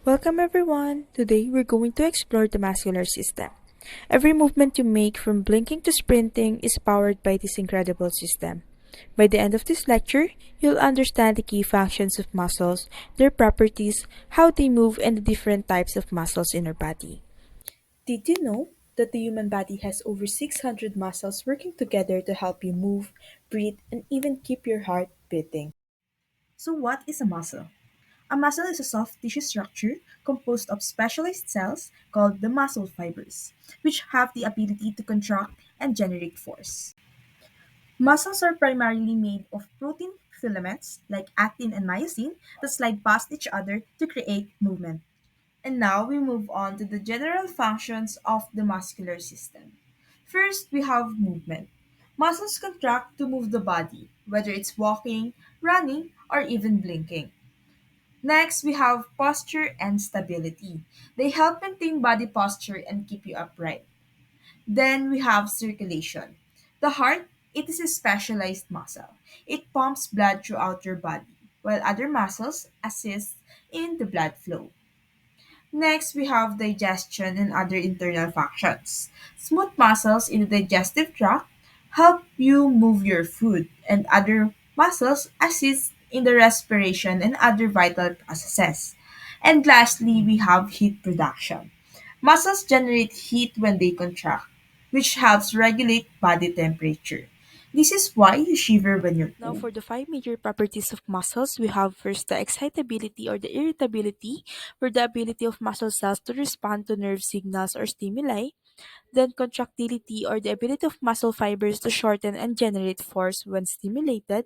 Welcome everyone! Today we're going to explore the muscular system. Every movement you make from blinking to sprinting is powered by this incredible system. By the end of this lecture, you'll understand the key functions of muscles, their properties, how they move, and the different types of muscles in our body. Did you know that the human body has over 600 muscles working together to help you move, breathe, and even keep your heart beating? So, what is a muscle? A muscle is a soft tissue structure composed of specialized cells called the muscle fibers, which have the ability to contract and generate force. Muscles are primarily made of protein filaments like actin and myosin that slide past each other to create movement. And now we move on to the general functions of the muscular system. First, we have movement. Muscles contract to move the body, whether it's walking, running, or even blinking. Next, we have posture and stability. They help maintain body posture and keep you upright. Then we have circulation. The heart, it is a specialized muscle. It pumps blood throughout your body, while other muscles assist in the blood flow. Next, we have digestion and other internal functions. Smooth muscles in the digestive tract help you move your food, and other muscles assist in the respiration and other vital processes. And lastly, we have heat production. Muscles generate heat when they contract, which helps regulate body temperature. This is why you shiver when you're Now, cold. for the five major properties of muscles, we have first the excitability or the irritability, where the ability of muscle cells to respond to nerve signals or stimuli. Then, contractility or the ability of muscle fibers to shorten and generate force when stimulated.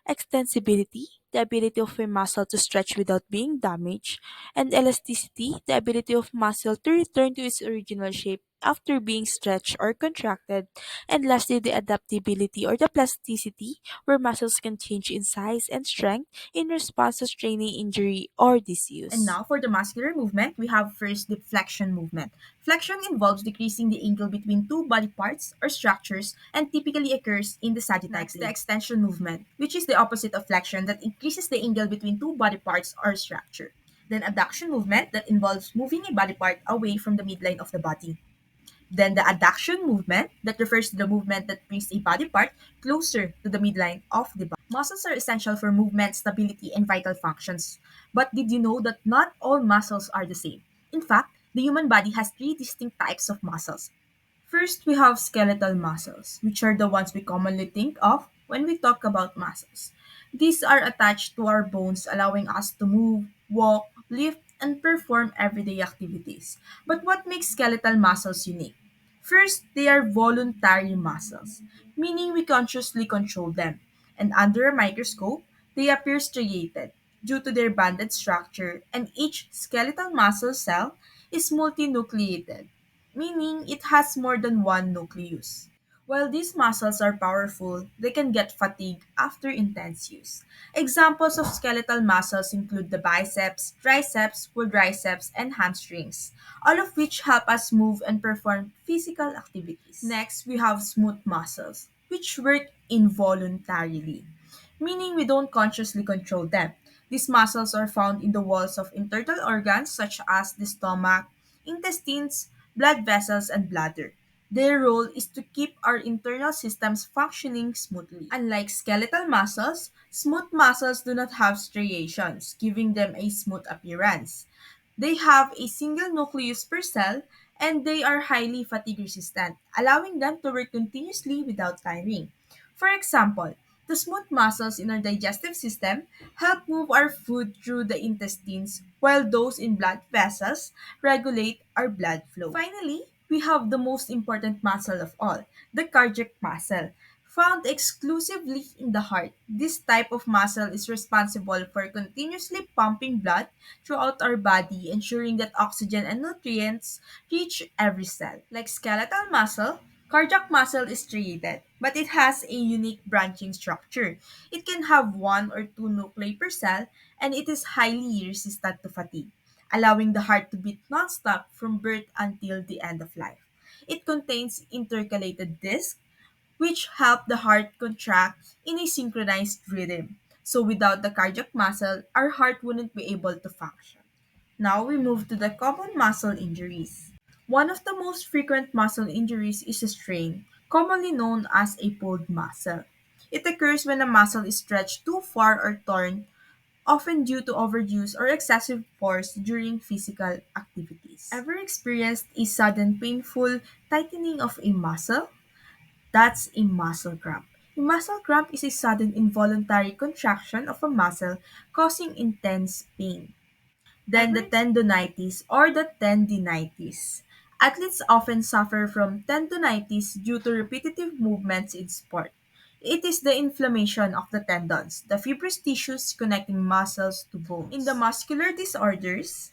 Extensibility, the ability of a muscle to stretch without being damaged. And elasticity, the ability of muscle to return to its original shape after being stretched or contracted. And lastly, the adaptability or the plasticity, where muscles can change in size and strength in response to training, injury, or And disuse. now for the muscular movement, we have first the flexion movement. Flexion involves decreasing the angle between two body parts or structures and typically occurs in the sagittal Next, plane. the The extension movement, which is the opposite of flexion that increases the angle between two body parts or structure. Then abduction movement that involves moving a body part away from the midline of the body. Then the adduction movement that refers to the movement that brings a body part closer to the midline of the body. Muscles are essential for movement, stability, and vital functions. But did you know that not all muscles are the same? In fact, the human body has three distinct types of muscles. First, we have skeletal muscles, which are the ones we commonly think of when we talk about muscles. These are attached to our bones, allowing us to move, walk, lift, and perform everyday activities. But what makes skeletal muscles unique? First, they are voluntary muscles, meaning we consciously control them. And under a microscope, they appear striated due to their banded structure, and each skeletal muscle cell is multinucleated, meaning it has more than one nucleus. While these muscles are powerful, they can get fatigued after intense use. Examples of skeletal muscles include the biceps, triceps, quadriceps, and hamstrings, all of which help us move and perform physical activities. Next, we have smooth muscles, which work involuntarily, meaning we don't consciously control them. These muscles are found in the walls of internal organs such as the stomach, intestines, blood vessels, and bladder. Their role is to keep our internal systems functioning smoothly. Unlike skeletal muscles, smooth muscles do not have striations, giving them a smooth appearance. They have a single nucleus per cell and they are highly fatigue resistant, allowing them to work continuously without tiring. For example, the smooth muscles in our digestive system help move our food through the intestines, while those in blood vessels regulate our blood flow. Finally, we have the most important muscle of all, the cardiac muscle. Found exclusively in the heart, this type of muscle is responsible for continuously pumping blood throughout our body, ensuring that oxygen and nutrients reach every cell. Like skeletal muscle, cardiac muscle is striated, but it has a unique branching structure. It can have one or two nuclei per cell, and it is highly resistant to fatigue, allowing the heart to beat nonstop from birth until the end of life. It contains intercalated discs, which help the heart contract in a synchronized rhythm. So without the cardiac muscle, our heart wouldn't be able to function. Now we move to the common muscle injuries. One of the most frequent muscle injuries is a strain, commonly known as a pulled muscle. It occurs when a muscle is stretched too far or torn, often due to overuse or excessive force during physical activities. Ever experienced a sudden painful tightening of a muscle? That's a muscle cramp. A muscle cramp is a sudden involuntary contraction of a muscle causing intense pain. Then the tendonitis or the tendinitis. Athletes often suffer from tendonitis due to repetitive movements in sport. It is the inflammation of the tendons, the fibrous tissues connecting muscles to bones. In the muscular disorders,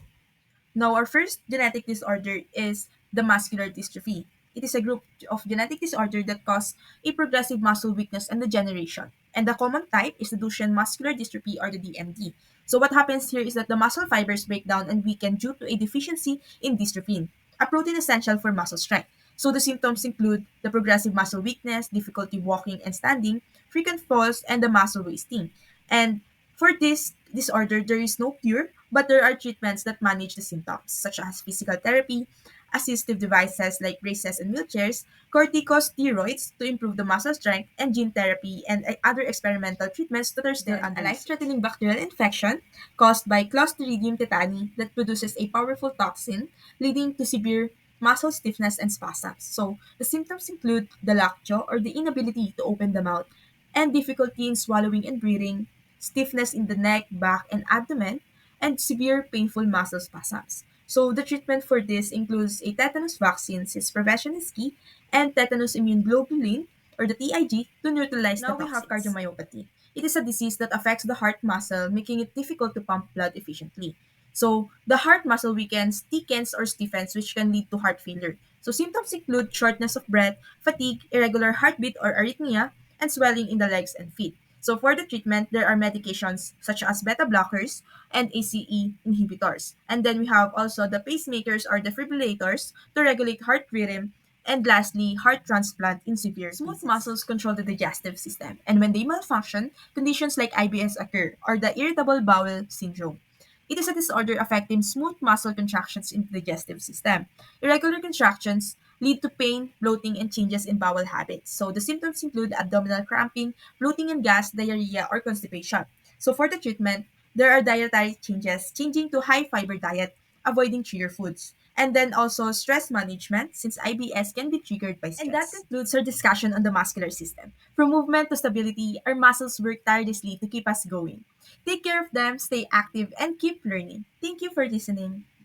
now, our first genetic disorder is the muscular dystrophy. It is a group of genetic disorder that cause a progressive muscle weakness and degeneration. And the common type is the Duchenne muscular dystrophy or the DMD. So what happens here is that the muscle fibers break down and weaken due to a deficiency in dystrophin, a protein essential for muscle strength. So the symptoms include the progressive muscle weakness, difficulty walking and standing, frequent falls, and the muscle wasting. And for this disorder, there is no cure, but there are treatments that manage the symptoms, such as physical therapy, assistive devices like braces and wheelchairs, corticosteroids to improve the muscle strength, and gene therapy and other experimental treatments that are still under a life-threatening bacterial infection caused by Clostridium tetani that produces a powerful toxin, leading to severe muscle stiffness and spasms. So, the symptoms include the lockjaw or the inability to open the mouth, and difficulty in swallowing and breathing, stiffness in the neck, back, and abdomen, and severe painful muscle spasms. So the treatment for this includes a tetanus vaccine since prevention is key, and tetanus immune globulin or the TIG to neutralize the toxins. Now we have cardiomyopathy. It is a disease that affects the heart muscle, making it difficult to pump blood efficiently. So the heart muscle weakens, thickens, or stiffens, which can lead to heart failure. So symptoms include shortness of breath, fatigue, irregular heartbeat or arrhythmia, and swelling in the legs and feet. So for the treatment, there are medications such as beta blockers and ACE inhibitors. And then we have also the pacemakers or defibrillators to regulate heart rhythm. And lastly, heart transplant in severe Smooth cases. Muscles control the digestive system. And when they malfunction, conditions like IBS occur or the irritable bowel syndrome. It is a disorder affecting smooth muscle contractions in the digestive system. Irregular contractions lead to pain, bloating, and changes in bowel habits. So the symptoms include abdominal cramping, bloating and gas, diarrhea, or constipation. So for the treatment, there are dietary changes, changing to high fiber diet, avoiding trigger foods. And then also stress management, since IBS can be triggered by stress. And that concludes our discussion on the muscular system. From movement to stability, our muscles work tirelessly to keep us going. Take care of them, stay active, and keep learning. Thank you for listening.